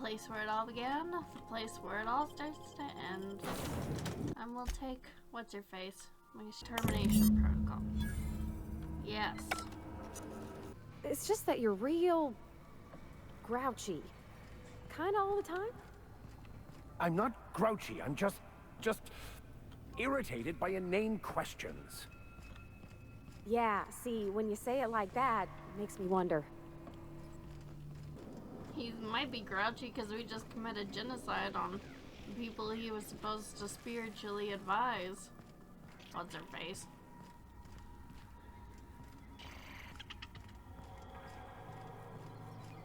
place where it all began, the place where it all starts to end. And we'll take, what's your face? My termination protocol. Yes. It's just that you're real grouchy. Kinda all the time? I'm not grouchy, I'm just irritated by inane questions. Yeah, see, when you say it like that, it makes me wonder. He might be grouchy because we just committed genocide on the people he was supposed to spiritually advise. What's her face?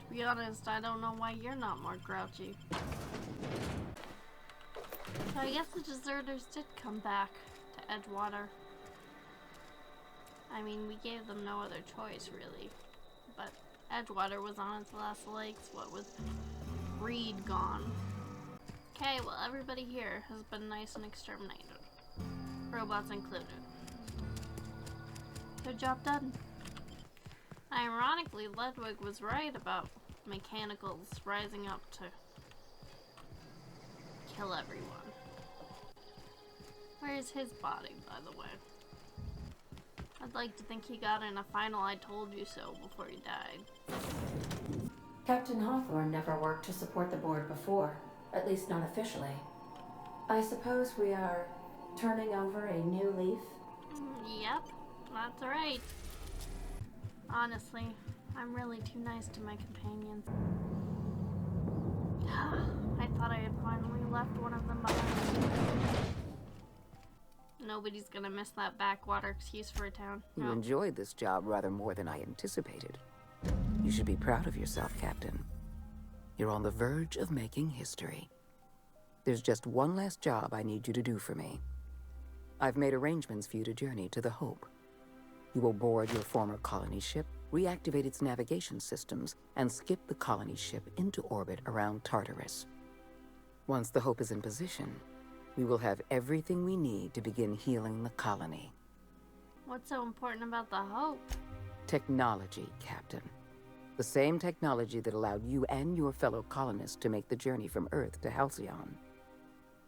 To be honest, I don't know why you're not more grouchy. So I guess the deserters did come back to Edgewater. I mean, we gave them no other choice, really. But Edgewater was on its last legs, what with Reed gone. Okay, well, everybody here has been nice and exterminated. Robots included. Good job done. Ironically, Ludwig was right about mechanicals rising up to kill everyone. Where is his body, by the way? I'd like to think he got in a final I told you so before he died. Captain Hawthorne never worked to support the board before, at least not officially. I suppose we are turning over a new leaf? Yep, that's right. Honestly, I'm really too nice to my companions. I thought I had finally left one of them behind. Nobody's gonna miss that backwater excuse for a town. You enjoyed this job rather more than I anticipated. You should be proud of yourself, Captain. You're on the verge of making history. There's just one last job I need you to do for me. I've made arrangements for you to journey to the Hope. You will board your former colony ship, reactivate its navigation systems, and skip the colony ship into orbit around Tartarus. Once the Hope is in position, we will have everything we need to begin healing the colony. What's so important about the Hope? Technology, Captain. The same technology that allowed you and your fellow colonists to make the journey from Earth to Halcyon.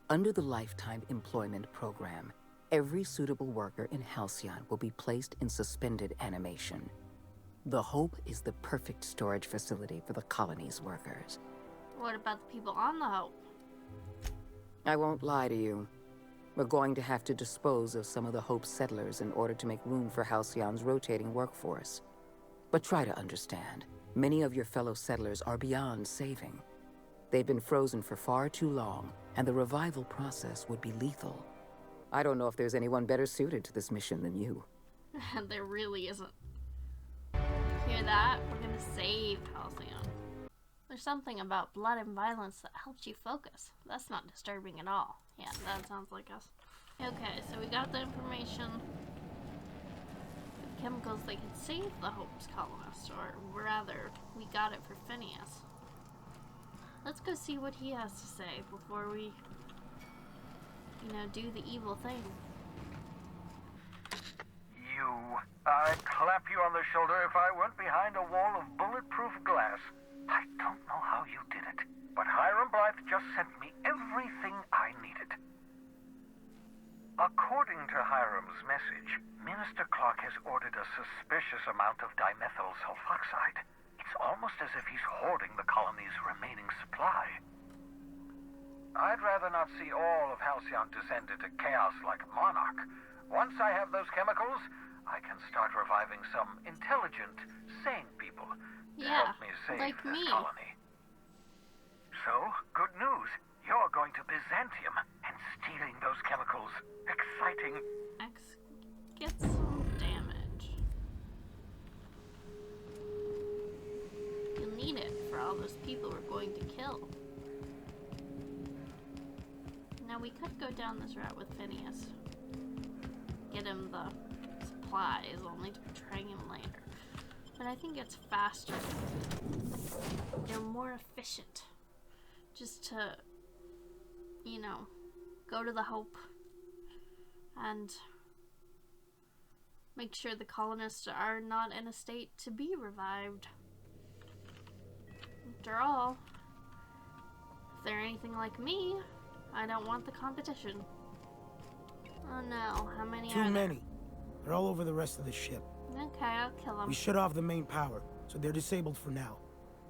Under the Lifetime Employment Program, every suitable worker in Halcyon will be placed in suspended animation. The Hope is the perfect storage facility for the colony's workers. What about the people on the Hope? I won't lie to you. We're going to have to dispose of some of the Hope's settlers in order to make room for Halcyon's rotating workforce. But try to understand, many of your fellow settlers are beyond saving. They've been frozen for far too long, and the revival process would be lethal. I don't know if there's anyone better suited to this mission than you. There really isn't. Hear that? We're gonna save Halcyon. There's something about blood and violence that helps you focus. That's not disturbing at all. Yeah, that sounds like us. Okay, so we got the information. The chemicals that could save the Hope's colonists, or rather, we got it for Phineas. Let's go see what he has to say before we, do the evil thing. I'd clap you on the shoulder if I weren't behind a wall of bulletproof glass. I don't know how you did it, but Hiram Blythe just sent me everything I needed. According to Hiram's message, Minister Clark has ordered a suspicious amount of dimethyl sulfoxide. It's almost as if he's hoarding the colony's remaining supply. I'd rather not see all of Halcyon descend into chaos like a monarch. Once I have those chemicals, I can start reviving some intelligent, sane people to help me save this colony. So, good news. You're going to Byzantium and stealing those chemicals. Exciting. X gets some damage. You'll need it for all those people we're going to kill. Now we could go down this route with Phineas. Get him the supplies, only to betray him later. But I think it's faster. They're more efficient. Just to, go to the Hope and make sure the colonists are not in a state to be revived. After all, If they're anything like me, I don't want the competition. Oh no, how many are Too there? many. They're all over the rest of the ship. Okay, I'll kill them. We shut off the main power, so they're disabled for now.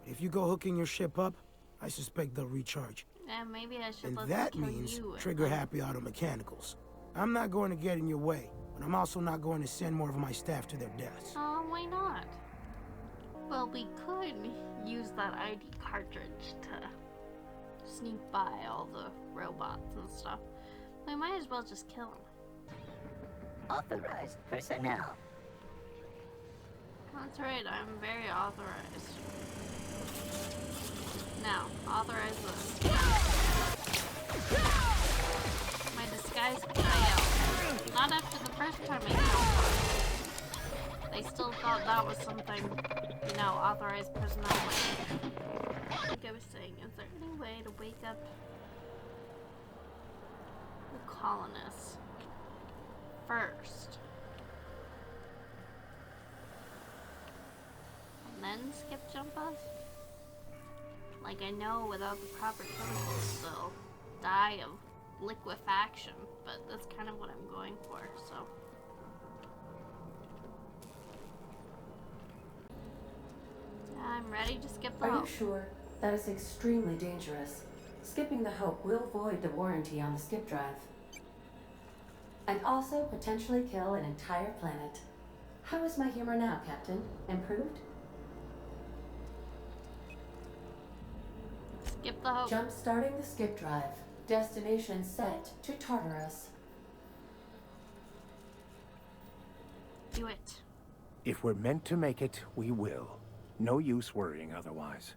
If you go hooking your ship up, I suspect they'll recharge. Yeah, maybe I should And let that them kill means you. trigger-happy auto mechanicals. I'm not going to get in your way, but I'm also not going to send more of my staff to their deaths. Oh, why not? Well, we could use that ID cartridge to sneak by all the robots and stuff. We might as well just kill them. Authorized personnel. That's right, I'm very authorized. Now, authorize this. My disguise can fail. Not after the first time I killed them. They still thought that was something, you know, authorized personnel. Like I was saying, is there any way to wake up the colonists first? And then skip jump us? Like, I know without the proper chemicals they'll die of liquefaction, but that's kind of what I'm going for, so. I'm ready to skip the Are you Hope. sure? That is extremely dangerous. Skipping the Hope will void the warranty on the skip drive. And also potentially kill an entire planet. How is my humor now, Captain? Improved? Skip the Hope. Jump starting the skip drive. Destination set to Tartarus. Do it. If we're meant to make it, we will. No use worrying otherwise.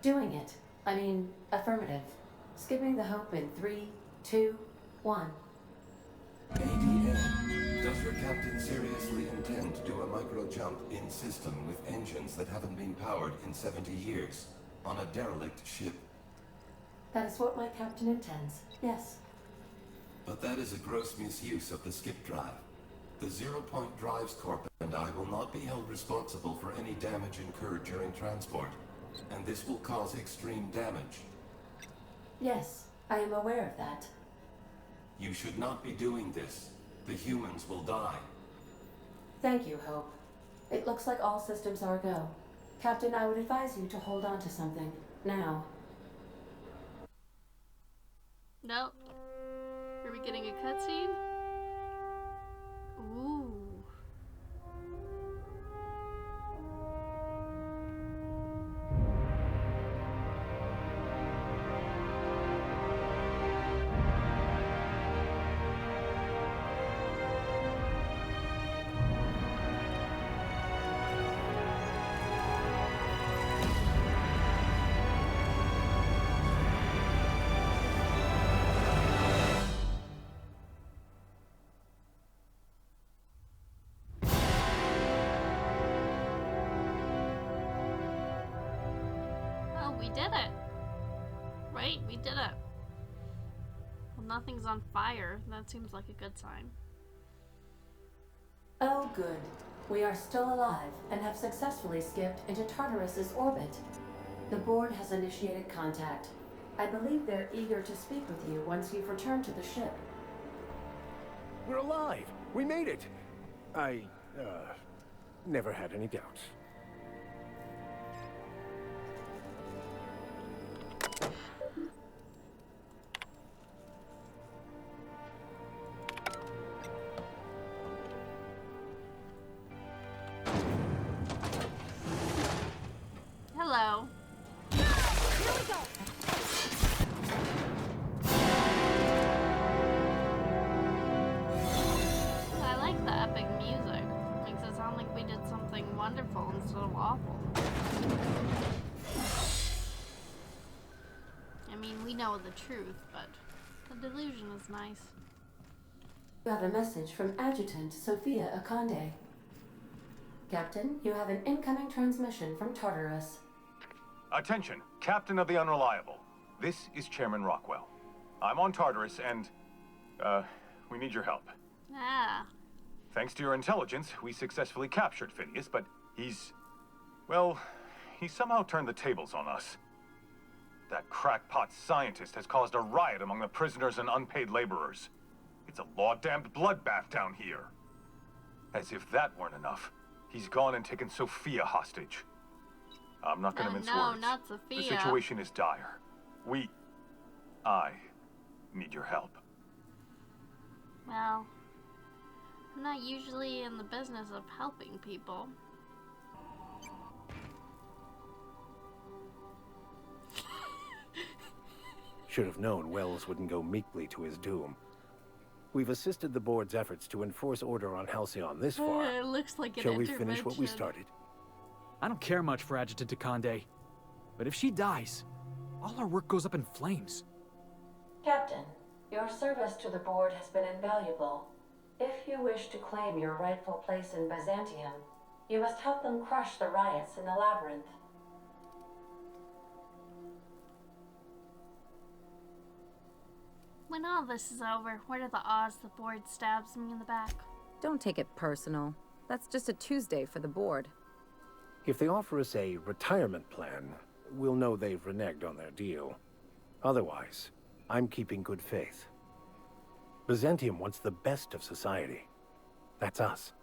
Doing it. I mean, affirmative. Skipping the Hope in 3, 2, 1. ADN, does your captain seriously intend to do a micro-jump in system with engines that haven't been powered in 70 years? On a derelict ship? That is what my captain intends. Yes. But that is a gross misuse of the skip drive. The Zero Point Drives Corp and I will not be held responsible for any damage incurred during transport, and this will cause extreme damage. Yes, I am aware of that. You should not be doing this. The humans will die. Thank you, Hope. It looks like all systems are go. Captain, I would advise you to hold on to something. Now. Nope. Are we getting a cutscene? Ooh. Oh, we did it! Right, we did it. Well, nothing's on fire. That seems like a good sign. Oh, good. We are still alive and have successfully skipped into Tartarus's orbit. The board has initiated contact. I believe they're eager to speak with you once you've returned to the ship. We're alive! We made it! I, never had any doubts. Hello. I like the epic music. Makes it sound like we did something wonderful instead of awful. I mean, we know the truth, but the delusion is nice. Got a message from Adjutant Sophia Akande. Captain, you have an incoming transmission from Tartarus. Attention, Captain of the Unreliable. This is Chairman Rockwell. I'm on Tartarus and, we need your help. Ah. Thanks to your intelligence, we successfully captured Phineas, but he's... well, he somehow turned the tables on us. That crackpot scientist has caused a riot among the prisoners and unpaid laborers. It's a law-damned bloodbath down here. As if that weren't enough, he's gone and taken Sophia hostage. I'm not gonna mince no, words. not Sophia. The situation is dire. I need your help. Well, I'm not usually in the business of helping people. Should have known Wells wouldn't go meekly to his doom. We've assisted the board's efforts to enforce order on Halcyon this far. It looks like an Shall we finish what we started? I don't care much for Adjutant Conde, but if she dies, all our work goes up in flames. Captain, your service to the board has been invaluable. If you wish to claim your rightful place in Byzantium, you must help them crush the riots in the labyrinth. When all this is over, what are the odds the board stabs me in the back? Don't take it personal. That's just a Tuesday for the board. If they offer us a retirement plan, we'll know they've reneged on their deal. Otherwise, I'm keeping good faith. Byzantium wants the best of society. That's us.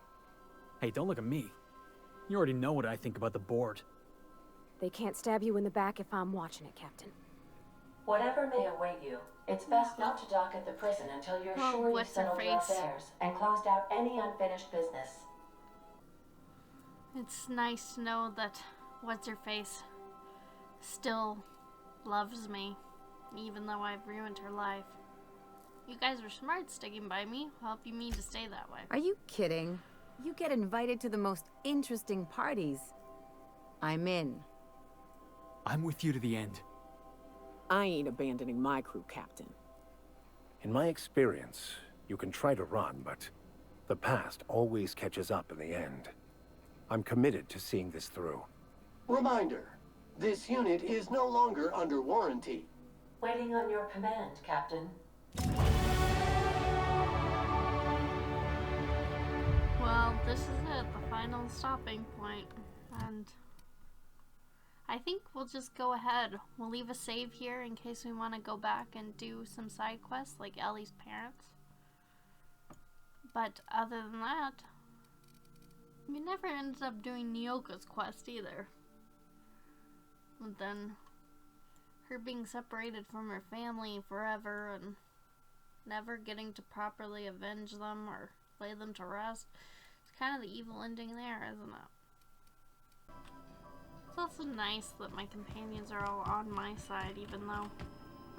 Hey, don't look at me. You already know what I think about the board. They can't stab you in the back if I'm watching it, Captain. Whatever may await you, it's best not to dock at the prison until you're sure you've settled your affairs and closed out any unfinished business. It's nice to know that What's-Her-Face still loves me, even though I've ruined her life. You guys were smart sticking by me. Hope you mean to stay that way. Are you kidding? You get invited to the most interesting parties. I'm in. I'm with you to the end. I ain't abandoning my crew, Captain. In my experience, you can try to run, but the past always catches up in the end. I'm committed to seeing this through. Reminder, this unit is no longer under warranty. Waiting on your command, Captain. Well, this is it, the final stopping point, and I think we'll just go ahead. We'll leave a save here in case we want to go back and do some side quests like Ellie's parents. But other than that, we never ended up doing Nyoka's quest either. And then her being separated from her family forever and never getting to properly avenge them or lay them to rest. It's kind of the evil ending there, isn't it? It's also nice that my companions are all on my side, even though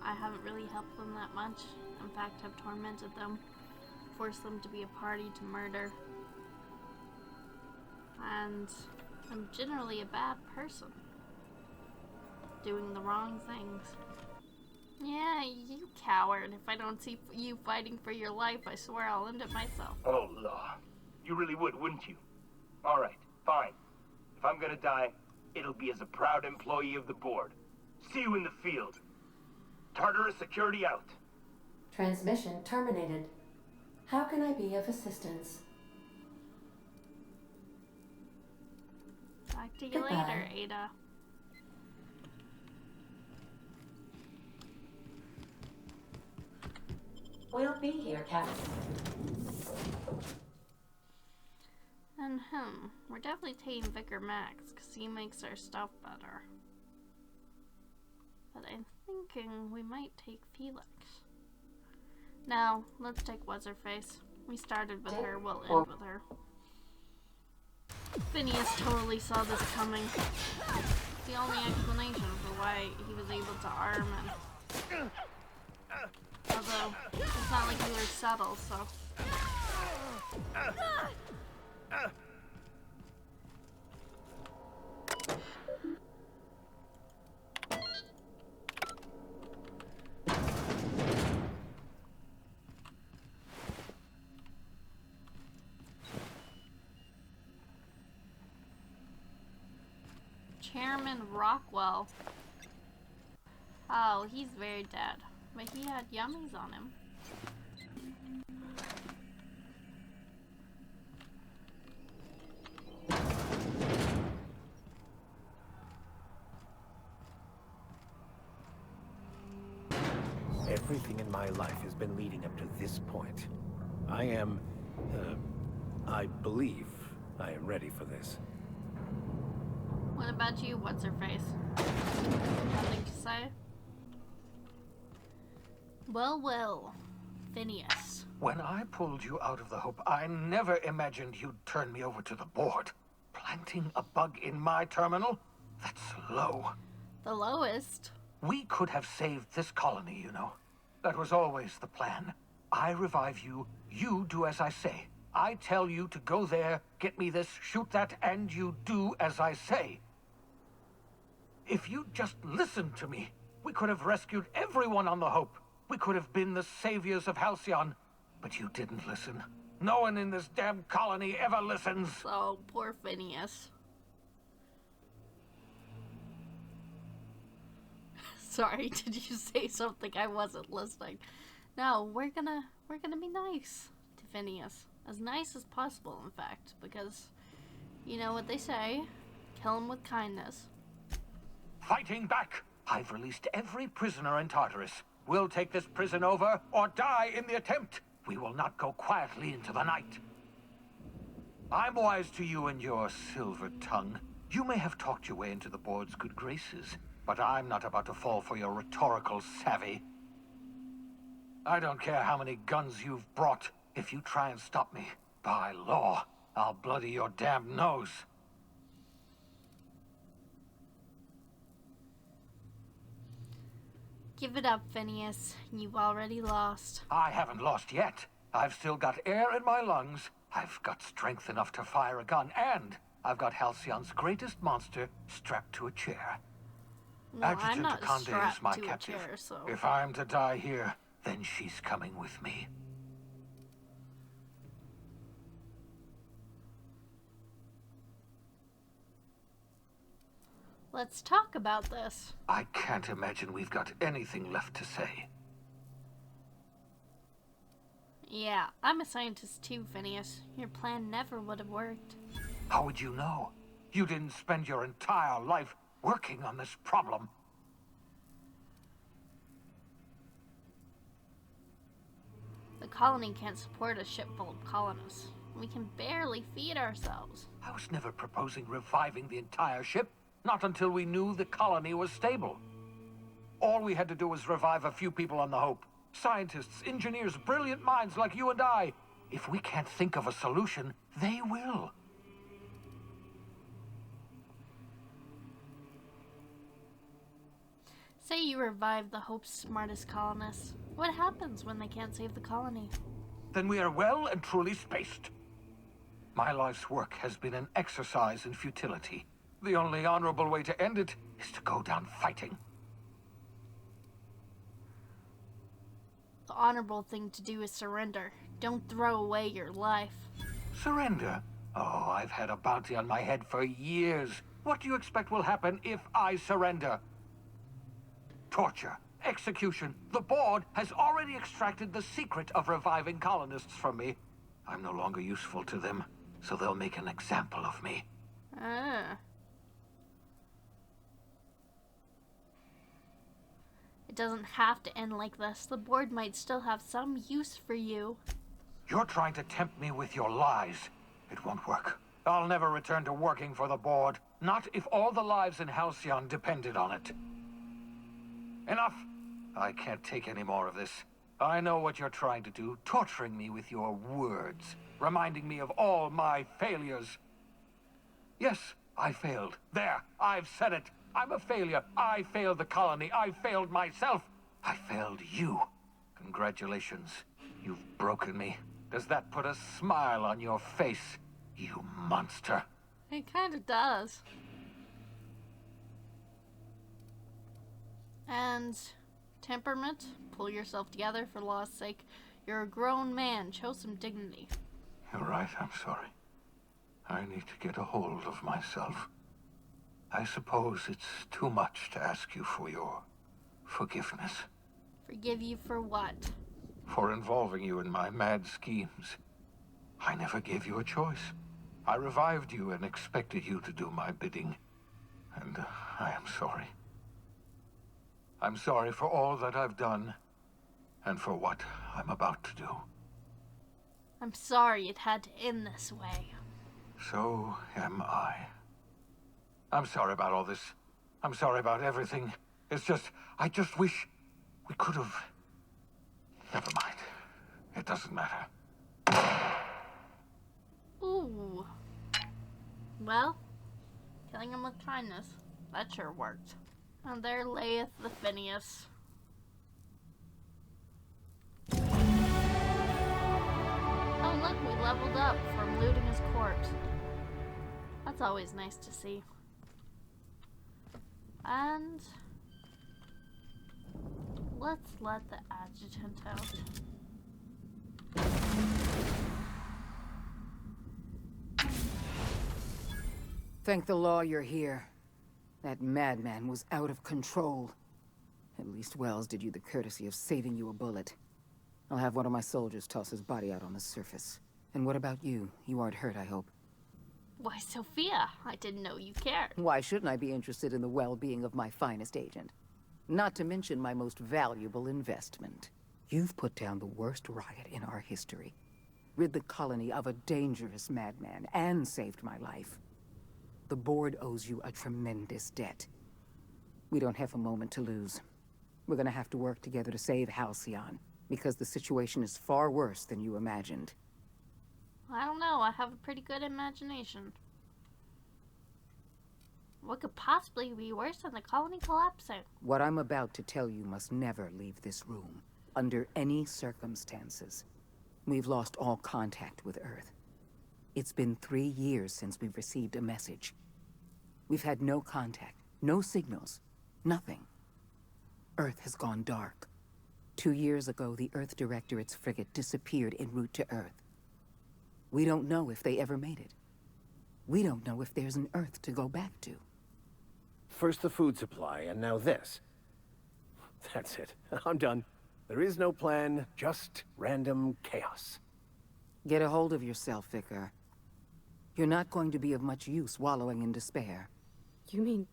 I haven't really helped them that much. In fact, I've tormented them, forced them to be a party to murder. And I'm generally a bad person, doing the wrong things. Yeah, you coward. If I don't see you fighting for your life, I swear I'll end it myself. Oh, Law. You really would, wouldn't you? All right, fine. If I'm gonna die, it'll be as a proud employee of the board. See you in the field. Tartarus security out. Transmission terminated. How can I be of assistance? Talk to you Goodbye. later, Ada. We'll be here, Captain. And we're definitely taking Vicar Max because he makes our stuff better. But I'm thinking we might take Felix. No, let's take What's-Her-Face. We started with her, we'll end with her. Phineas totally saw this coming. It's the only explanation for why he was able to arm and... Although, it's not like we were subtle, so... Chairman Rockwell. Oh, he's very dead. But he had yummies on him. Everything in my life has been leading up to this point. I believe I am ready for this. What about you? What's her face? Nothing to say? Well, Phineas. When I pulled you out of the Hope, I never imagined you'd turn me over to the board. Planting a bug in my terminal? That's low. The lowest. We could have saved this colony, you know. That was always the plan. I revive you, you do as I say. I tell you to go there, get me this, shoot that, and you do as I say. If you'd just listened to me, we could have rescued everyone on the Hope. We could have been the saviors of Halcyon. But you didn't listen. No one in this damn colony ever listens. Oh, poor Phineas. Sorry, did you say something? I wasn't listening. No, we're gonna be nice to Phineas. As nice as possible, in fact, because you know what they say, kill him with kindness. Fighting back! I've released every prisoner in Tartarus. We'll take this prison over or die in the attempt. We will not go quietly into the night. I'm wise to you and your silver tongue. You may have talked your way into the board's good graces, but I'm not about to fall for your rhetorical savvy. I don't care how many guns you've brought. If you try and stop me, by law, I'll bloody your damn nose. Give it up, Phineas. You've already lost. I haven't lost yet. I've still got air in my lungs. I've got strength enough to fire a gun, and I've got Halcyon's greatest monster strapped to a chair. Well, I'm Adjutant not Conde strapped is my to captive. a chair, so... If I'm to die here, then she's coming with me. Let's talk about this. I can't imagine we've got anything left to say. Yeah, I'm a scientist too, Phineas. Your plan never would have worked. How would you know? You didn't spend your entire life working on this problem. The colony can't support a ship full of colonists. We can barely feed ourselves. I was never proposing reviving the entire ship. Not until we knew the colony was stable. All we had to do was revive a few people on the Hope. Scientists, engineers, brilliant minds like you and I. If we can't think of a solution, they will. Say you revive the Hope's smartest colonists. What happens when they can't save the colony? Then we are well and truly spaced. My life's work has been an exercise in futility. The only honorable way to end it is to go down fighting. The honorable thing to do is surrender. Don't throw away your life. Surrender? Oh, I've had a bounty on my head for years. What do you expect will happen if I surrender? Torture, execution. The board has already extracted the secret of reviving colonists from me. I'm no longer useful to them, so they'll make an example of me. Ah. It doesn't have to end like this. The board might still have some use for you. You're trying to tempt me with your lies. It won't work. I'll never return to working for the board. Not if all the lives in Halcyon depended on it. Enough! I can't take any more of this. I know what you're trying to do, torturing me with your words, reminding me of all my failures. Yes, I failed. There, I've said it. I'm a failure. I failed the colony. I failed myself. I failed you. Congratulations. You've broken me. Does that put a smile on your face, you monster? It kind of does. And temperament? Pull yourself together for law's sake. You're a grown man. Show some dignity. You're right. I'm sorry. I need to get a hold of myself. I suppose it's too much to ask you for your forgiveness. Forgive you for what? For involving you in my mad schemes. I never gave you a choice. I revived you and expected you to do my bidding. And I am sorry. I'm sorry for all that I've done. and for what I'm about to do. I'm sorry it had to end this way. So am I. I'm sorry about all this. I'm sorry about everything. It's just, I just wish we could have... Never mind. It doesn't matter. Ooh. Well, killing him with kindness. That sure worked. And there layeth the Phineas. Oh look, we leveled up from looting his corpse. That's always nice to see. And let's let the adjutant out. Thank the law you're here. That madman was out of control. At least Wells did you the courtesy of saving you a bullet. I'll have one of my soldiers toss his body out on the surface. And what about you? You aren't hurt, I hope. Why, Sophia, I didn't know you cared. Why shouldn't I be interested in the well-being of my finest agent? Not to mention my most valuable investment. You've put down the worst riot in our history, rid the colony of a dangerous madman, and saved my life. The board owes you a tremendous debt. We don't have a moment to lose. We're gonna have to work together to save Halcyon, because the situation is far worse than you imagined. I don't know, I have a pretty good imagination. What could possibly be worse than the colony collapsing? What I'm about to tell you must never leave this room, under any circumstances. We've lost all contact with Earth. It's been 3 years since we've received a message. We've had no contact, no signals, nothing. Earth has gone dark. 2 years ago, the Earth Directorate's frigate disappeared en route to Earth. We don't know if they ever made it. We don't know if there's an Earth to go back to. First the food supply, and now this. That's it. I'm done. There is no plan, just random chaos. Get a hold of yourself, Vicar. You're not going to be of much use wallowing in despair. You mean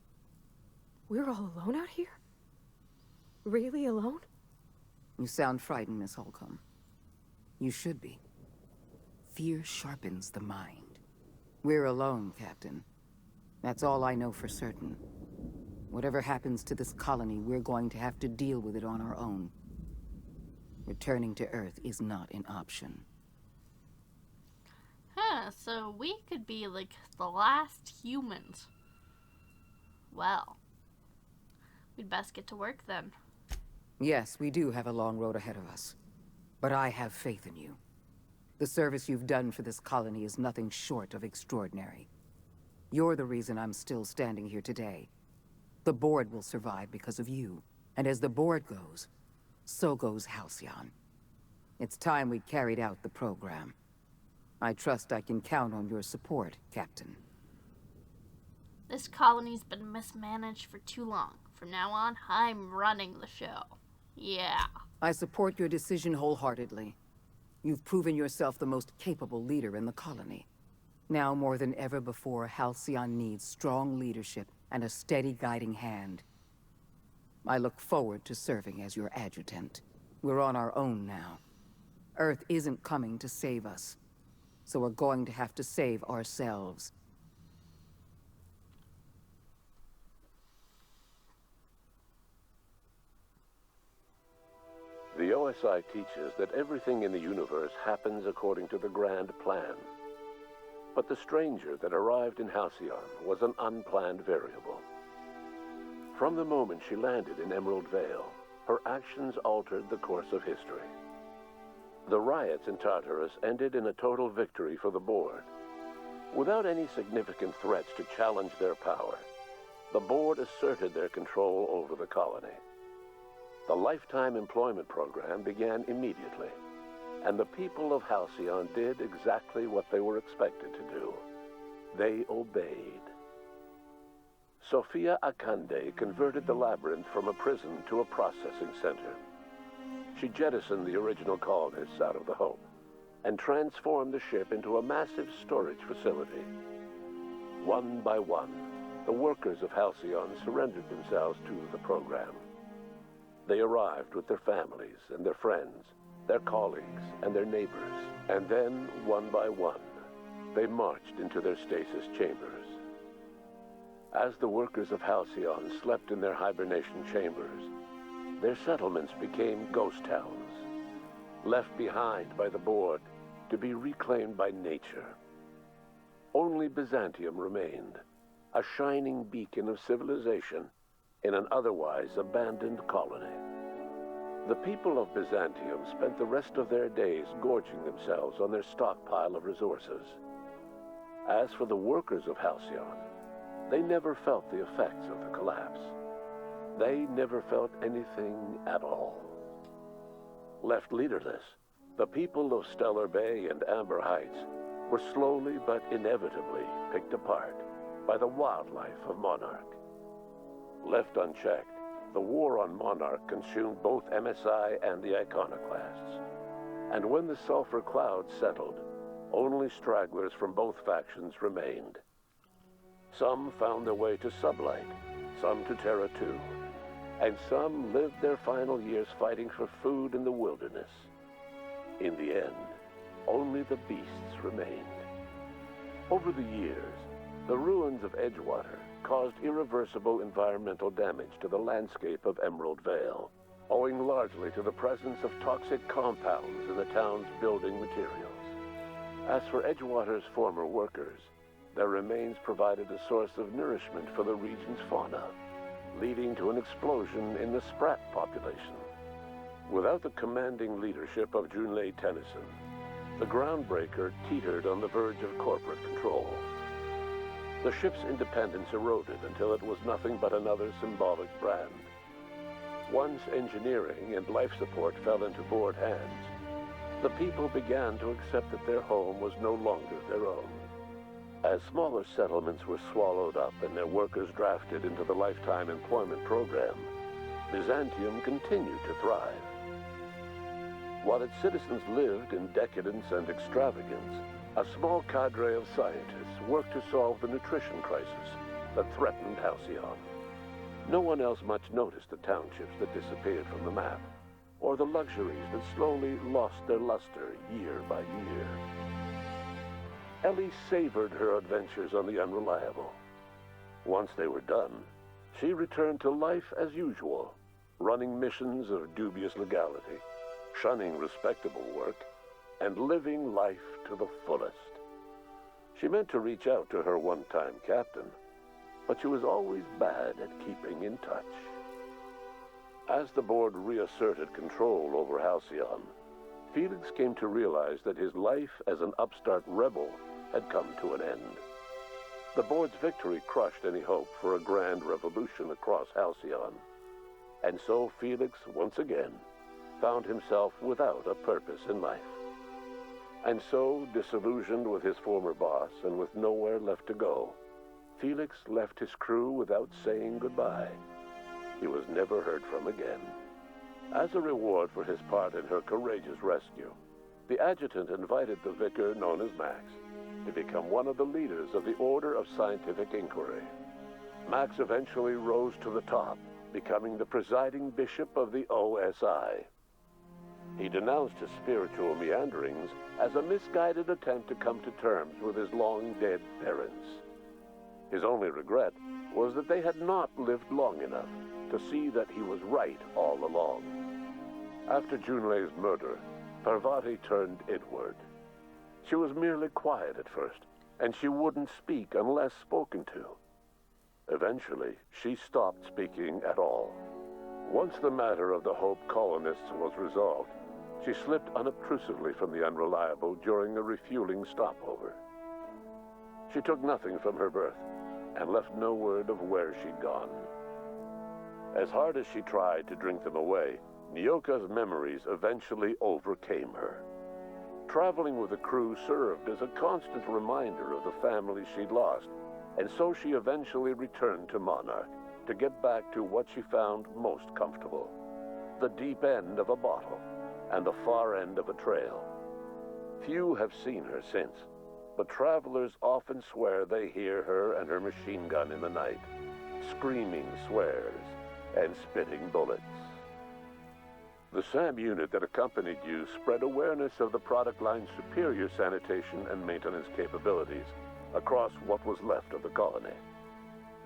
we're all alone out here? Really alone? You sound frightened, Miss Holcomb. You should be. Fear sharpens the mind. We're alone, Captain. That's all I know for certain. Whatever happens to this colony, we're going to have to deal with it on our own. Returning to Earth is not an option. Huh, so we could be like the last humans. Well, we'd best get to work then. Yes, we do have a long road ahead of us. But I have faith in you. The service you've done for this colony is nothing short of extraordinary. You're the reason I'm still standing here today. The board will survive because of you. And as the board goes, so goes Halcyon. It's time we carried out the program. I trust I can count on your support, Captain. This colony's been mismanaged for too long. From now on, I'm running the show. Yeah. I support your decision wholeheartedly. You've proven yourself the most capable leader in the colony. Now more than ever before, Halcyon needs strong leadership and a steady guiding hand. I look forward to serving as your adjutant. We're on our own now. Earth isn't coming to save us, so we're going to have to save ourselves. The OSI teaches that everything in the universe happens according to the grand plan. But the stranger that arrived in Halcyon was an unplanned variable. From the moment she landed in Emerald Vale, her actions altered the course of history. The riots in Tartarus ended in a total victory for the board. Without any significant threats to challenge their power, the board asserted their control over the colony. The lifetime employment program began immediately, and the people of Halcyon did exactly what they were expected to do. They obeyed. Sophia Akande converted the labyrinth from a prison to a processing center. She jettisoned the original colonists out of the Hope and transformed the ship into a massive storage facility. One by one, the workers of Halcyon surrendered themselves to the program. They arrived with their families and their friends, their colleagues and their neighbors. And then, one by one, they marched into their stasis chambers. As the workers of Halcyon slept in their hibernation chambers, their settlements became ghost towns, left behind by the Board to be reclaimed by nature. Only Byzantium remained, a shining beacon of civilization in an otherwise abandoned colony. The people of Byzantium spent the rest of their days gorging themselves on their stockpile of resources. As for the workers of Halcyon, they never felt the effects of the collapse. They never felt anything at all. Left leaderless, the people of Stellar Bay and Amber Heights were slowly but inevitably picked apart by the wildlife of Monarch. Left unchecked, the war on Monarch consumed both MSI and the Iconoclasts. And when the sulfur cloud settled, only stragglers from both factions remained. Some found their way to Sublight, some to Terra 2, and some lived their final years fighting for food in the wilderness. In the end, only the beasts remained. Over the years, the ruins of Edgewater caused irreversible environmental damage to the landscape of Emerald Vale, owing largely to the presence of toxic compounds in the town's building materials. As for Edgewater's former workers, their remains provided a source of nourishment for the region's fauna, leading to an explosion in the sprat population. Without the commanding leadership of Junlei Tennyson, the Groundbreaker teetered on the verge of corporate control. The ship's independence eroded until it was nothing but another symbolic brand. Once engineering and life support fell into Board hands, the people began to accept that their home was no longer their own. As smaller settlements were swallowed up and their workers drafted into the lifetime employment program, Byzantium continued to thrive. While its citizens lived in decadence and extravagance, a small cadre of scientists worked to solve the nutrition crisis that threatened Halcyon. No one else much noticed the townships that disappeared from the map, or the luxuries that slowly lost their luster year by year. Ellie savored her adventures on the Unreliable. Once they were done, she returned to life as usual, running missions of dubious legality, shunning respectable work, and living life to the fullest. She meant to reach out to her one-time captain, but she was always bad at keeping in touch. As the Board reasserted control over Halcyon, Felix came to realize that his life as an upstart rebel had come to an end. The Board's victory crushed any hope for a grand revolution across Halcyon. And so Felix, once again, found himself without a purpose in life. And so, disillusioned with his former boss and with nowhere left to go, Felix left his crew without saying goodbye. He was never heard from again. As a reward for his part in her courageous rescue, the adjutant invited the vicar known as Max to become one of the leaders of the Order of Scientific Inquiry. Max eventually rose to the top, becoming the presiding bishop of the OSI. He denounced his spiritual meanderings as a misguided attempt to come to terms with his long-dead parents. His only regret was that they had not lived long enough to see that he was right all along. After Junlei's murder, Parvati turned inward. She was merely quiet at first, and she wouldn't speak unless spoken to. Eventually, she stopped speaking at all. Once the matter of the Hope colonists was resolved, she slipped unobtrusively from the Unreliable during a refueling stopover. She took nothing from her berth and left no word of where she'd gone. As hard as she tried to drink them away, Nyoka's memories eventually overcame her. Traveling with the crew served as a constant reminder of the family she'd lost, and so she eventually returned to Monarch to get back to what she found most comfortable: the deep end of a bottle and the far end of a trail. Few have seen her since, but travelers often swear they hear her and her machine gun in the night, screaming swears and spitting bullets. The SAM unit that accompanied you spread awareness of the product line's superior sanitation and maintenance capabilities across what was left of the colony.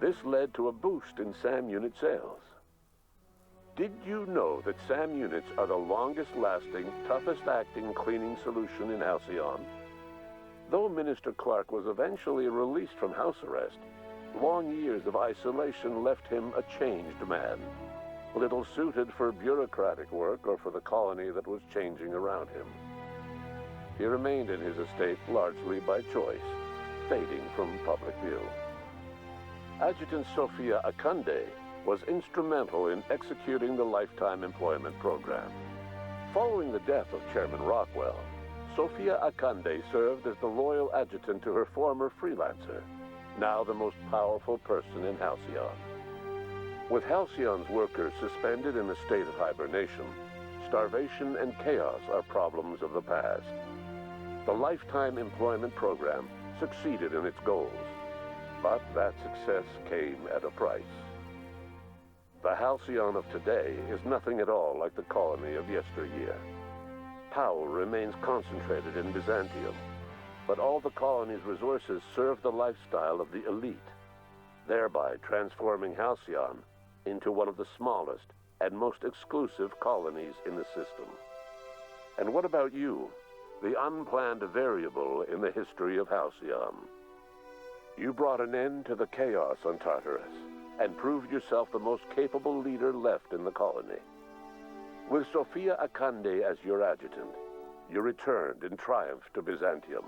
This led to a boost in SAM unit sales. Did you know that SAM units are the longest-lasting, toughest-acting cleaning solution in Halcyon? Though Minister Clark was eventually released from house arrest, long years of isolation left him a changed man, little suited for bureaucratic work or for the colony that was changing around him. He remained in his estate largely by choice, fading from public view. Adjutant Sophia Akande was instrumental in executing the Lifetime Employment Program. Following the death of Chairman Rockwell, Sophia Akande served as the loyal adjutant to her former freelancer, now the most powerful person in Halcyon. With Halcyon's workers suspended in a state of hibernation, starvation and chaos are problems of the past. The Lifetime Employment Program succeeded in its goals, but that success came at a price. The Halcyon of today is nothing at all like the colony of yesteryear. Power remains concentrated in Byzantium, but all the colony's resources serve the lifestyle of the elite, thereby transforming Halcyon into one of the smallest and most exclusive colonies in the system. And what about you, the unplanned variable in the history of Halcyon? You brought an end to the chaos on Tartarus and proved yourself the most capable leader left in the colony. With Sophia Akande as your adjutant, you returned in triumph to Byzantium.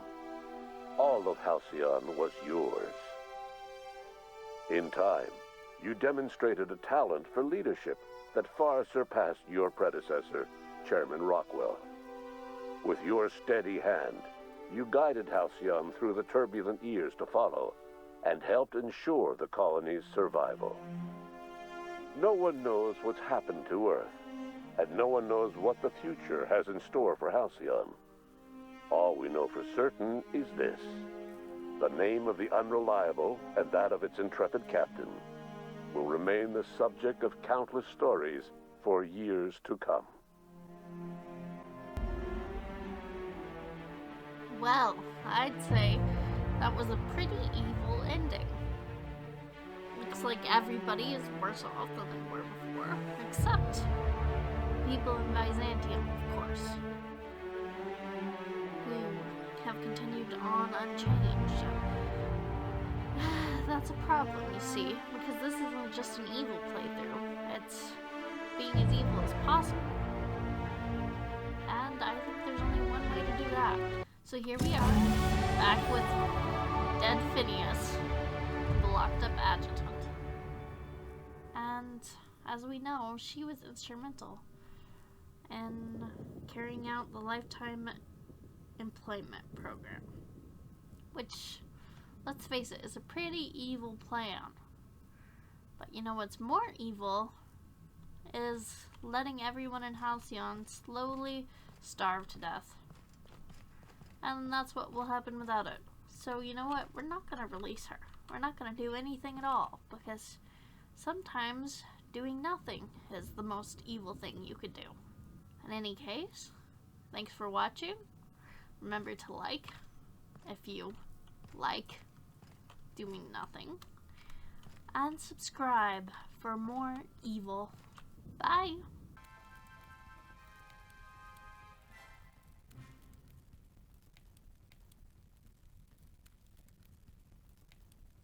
All of Halcyon was yours. In time, you demonstrated a talent for leadership that far surpassed your predecessor, Chairman Rockwell. With your steady hand, you guided Halcyon through the turbulent years to follow and helped ensure the colony's survival. No one knows what's happened to Earth, and no one knows what the future has in store for Halcyon. All we know for certain is this: the name of the Unreliable and that of its intrepid captain will remain the subject of countless stories for years to come. Well, I'd say that was a pretty evil ending. Looks like everybody is worse off than they were before, except people in Byzantium, of course, who have continued on unchanged. That's a problem, you see, because this isn't just an evil playthrough, it's being as evil as possible. And I think there's only one way to do that. So here we are, back with dead Phineas, the locked up adjutant. And as we know, she was instrumental in carrying out the Lifetime Employment Program, which, let's face it, is a pretty evil plan. But you know what's more evil is letting everyone in Halcyon slowly starve to death. And that's what will happen without it. So you know what? We're not going to release her. We're not going to do anything at all, because sometimes doing nothing is the most evil thing you could do. In any case, thanks for watching. Remember to like if you like doing nothing, and subscribe for more evil